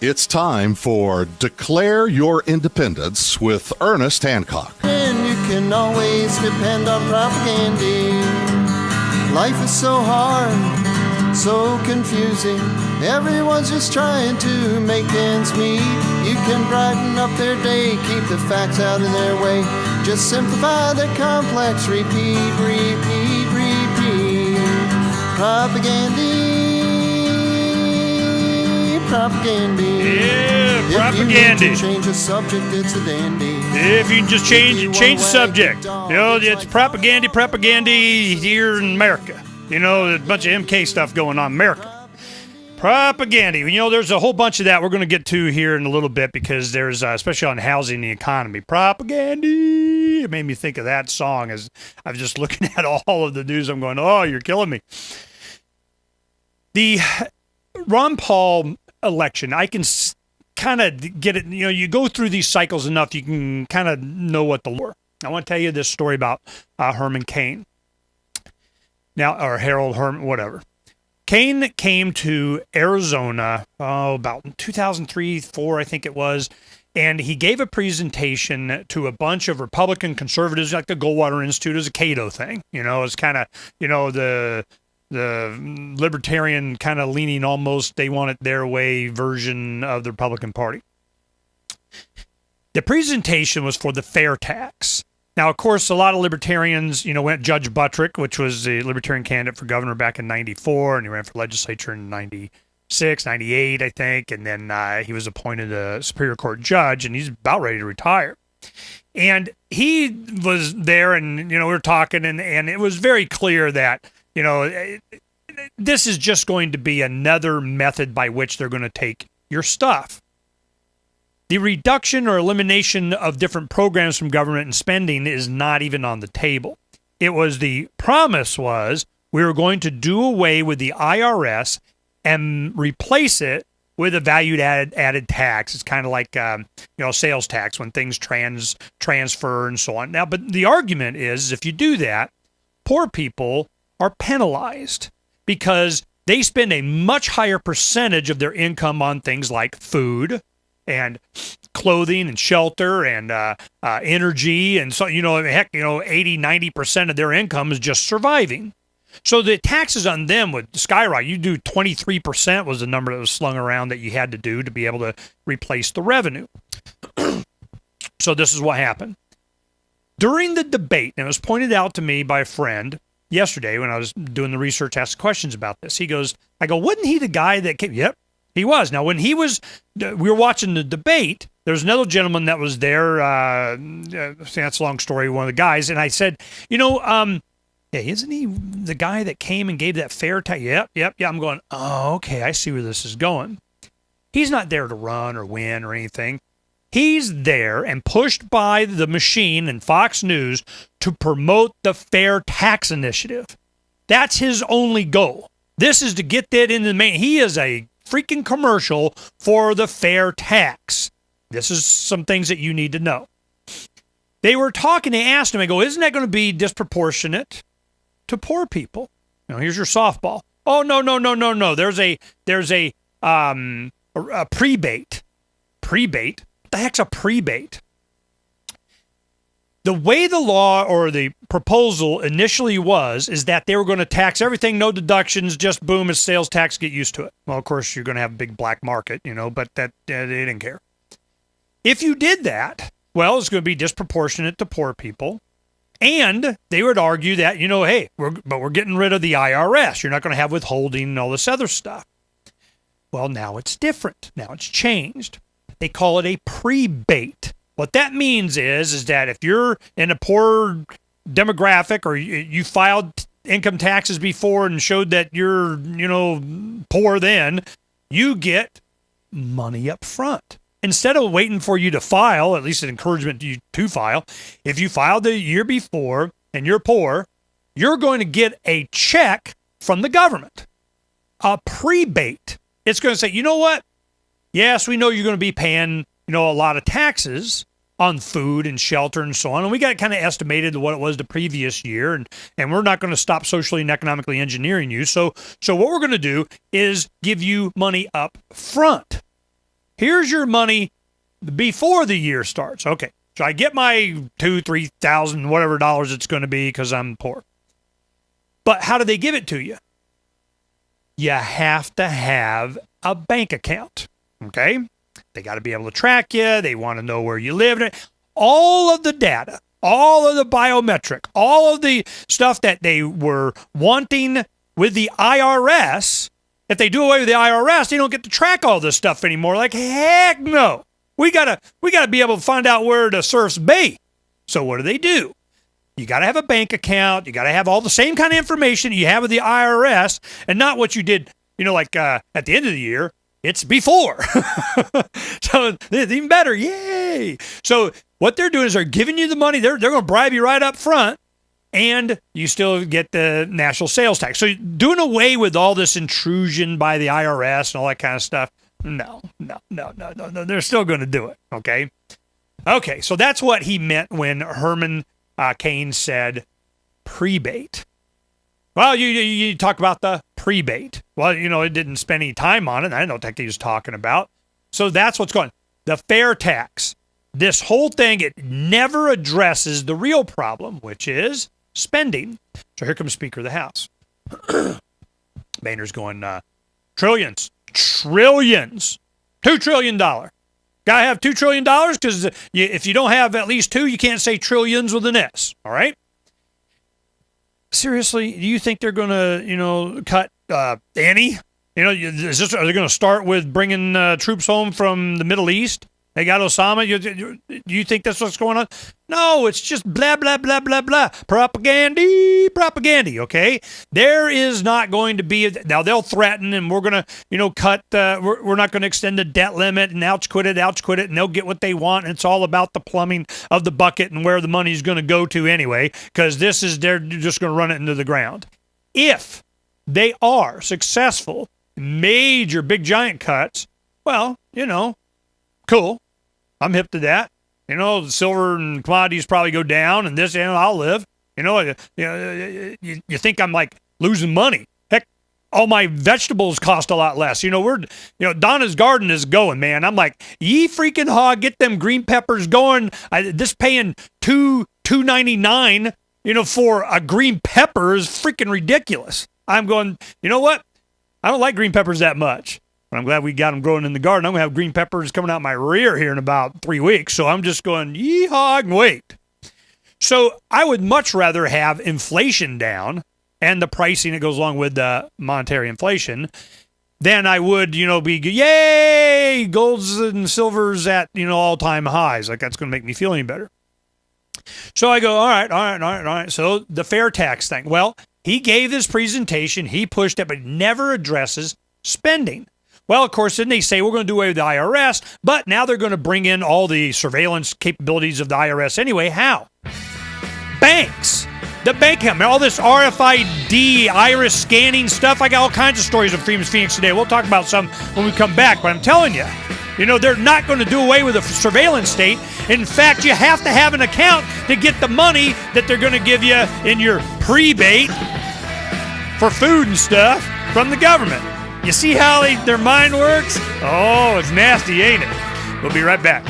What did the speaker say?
It's time for Declare Your Independence with Ernest Hancock. And you can always depend on propaganda. Life is so hard, so confusing. Everyone's just trying to make ends meet. You can brighten up their day, keep the facts out of their way. Just simplify the complex, repeat. Propaganda. Yeah, propaganda. If you need to change a subject, it's a dandy. If you can just change the subject. It's propaganda here in America. A bunch of MK stuff going on in America. Propaganda. There's a whole bunch of that we're going to get to here in a little bit because there's, especially on housing and the economy, propaganda. It made me think of that song as I was just looking at all of the news. I'm going, oh, you're killing me. The Ron Paul election, I can kind of get it. You go through these cycles enough, you can kind of know what the lore. I want to tell you this story about Herman Cain. Now, or Harold Herman, whatever. Cain came to Arizona about 2003, 2004, I think it was, and he gave a presentation to a bunch of Republican conservatives, like the Goldwater Institute. It was a Cato thing. It's kind of, the libertarian kind of leaning almost, they want it their way version of the Republican Party. The presentation was for the fair tax. Now, of course, a lot of libertarians, went Judge Buttrick, which was the libertarian candidate for governor back in 94, and he ran for legislature in 96, 98, I think, and then he was appointed a Superior Court judge, and he's about ready to retire. And he was there, and, we were talking, and it was very clear that, this is just going to be another method by which they're going to take your stuff. The reduction or elimination of different programs from government and spending is not even on the table. The promise was we were going to do away with the IRS and replace it with a value-added tax. It's kind of like, sales tax when things transfer and so on. Now, but the argument is if you do that, poor people are penalized because they spend a much higher percentage of their income on things like food and clothing and shelter and energy. And so, 80, 90% of their income is just surviving. So the taxes on them would skyrocket. You do 23% was the number that was slung around that you had to do to be able to replace the revenue. So this is what happened. During the debate, and it was pointed out to me by a friend yesterday when I was doing the research, asked questions about this. I go, wasn't he the guy that came? Yep, he was. Now, when we were watching the debate, there was another gentleman that was there. That's a long story, one of the guys. And I said, isn't he the guy that came and gave that fair tax? Yep. I'm going, oh, okay, I see where this is going. He's not there to run or win or anything. He's there and pushed by the machine and Fox News to promote the Fair Tax Initiative. That's his only goal. This is to get that in the main. He is a freaking commercial for the fair tax. This is some things that you need to know. They were talking, they asked him, I go, isn't that going to be disproportionate to poor people? Here's your softball. Oh, no. There's a prebate. Prebate? What the heck's a prebate? The way the law or the proposal initially is that they were going to tax everything, no deductions, just boom, as sales tax, get used to it. Well, of course, you're going to have a big black market, but they didn't care. If you did that, well, it's going to be disproportionate to poor people. And they would argue that, hey, we're getting rid of the IRS. You're not going to have withholding and all this other stuff. Well, now it's different. Now it's changed. They call it a prebate. What that means is that if you're in a poor demographic or you filed income taxes before and showed that you're, poor then, you get money up front. Instead of waiting for you to file, at least an encouragement to you to file, if you filed the year before and you're poor, you're going to get a check from the government, a prebate. It's going to say, you know what? Yes, we know you're going to be paying, a lot of taxes on food and shelter and so on. And we got kind of estimated what it was the previous year. And we're not going to stop socially and economically engineering you. So what we're going to do is give you money up front. Here's your money before the year starts. Okay, so I get my $2,000, $3,000, whatever dollars it's going to be because I'm poor. But how do they give it to you? You have to have a bank account, okay? They got to be able to track you. They want to know where you live. All of the data, all of the biometric, all of the stuff that they were wanting with the IRS. If they do away with the IRS, they don't get to track all this stuff anymore. Like, heck no. We gotta be able to find out where the surf's be. So what do? You got to have a bank account. You got to have all the same kind of information you have with the IRS, and not what you did, like at the end of the year. It's before. So it's even better. Yay. So what they're doing is they're giving you the money. They're going to bribe you right up front, and you still get the national sales tax. So doing away with all this intrusion by the IRS and all that kind of stuff. No. They're still going to do it. Okay. So that's what he meant when Herman Cain said prebate. Well, you talk about the prebate. Well, it didn't spend any time on it. I don't think he was talking about. So that's what's going on. The fair tax. This whole thing, it never addresses the real problem, which is spending. So here comes Speaker of the House. Boehner's going, trillions. $2 trillion. Got to have $2 trillion because if you don't have at least two, you can't say trillions with an S. All right? Seriously, do you think they're going to, cut any? Are they going to start with bringing troops home from the Middle East? They got Osama. Do you think that's what's going on? No, it's just blah, blah, blah, blah, blah. Propaganda, okay? There is not going to be... Now, they'll threaten, and we're going to, cut... we're not going to extend the debt limit, and ouch, quit it, and they'll get what they want, and it's all about the plumbing of the bucket and where the money's going to go to anyway, because they're just going to run it into the ground. If they are successful, major, big, giant cuts, well, cool. I'm hip to that. The silver and commodities probably go down, and this, I'll live. You think I'm like losing money? Heck, all my vegetables cost a lot less. Donna's garden is going, man. I'm like, ye freaking hog, get them green peppers going. This paying $2.99, for a green pepper is freaking ridiculous. I'm going, you know what? I don't like green peppers that much. But I'm glad we got them growing in the garden. I'm going to have green peppers coming out my rear here in about 3 weeks. So I'm just going, yeehaw, and wait. So I would much rather have inflation down and the pricing that goes along with the monetary inflation than I would, be, yay, golds and silvers at, all-time highs. Like that's going to make me feel any better. So I go, all right. So the fair tax thing. Well, he gave this presentation. He pushed it, but never addresses spending. Well, of course, then they say we're going to do away with the IRS, but now they're going to bring in all the surveillance capabilities of the IRS anyway. How? Banks. The bank account. All this RFID, iris scanning stuff. I got all kinds of stories of Freeman's Phoenix today. We'll talk about some when we come back, but I'm telling you, they're not going to do away with the surveillance state. In fact, you have to have an account to get the money that they're going to give you in your prebate for food and stuff from the government. You see how their mind works? Oh, it's nasty, ain't it? We'll be right back.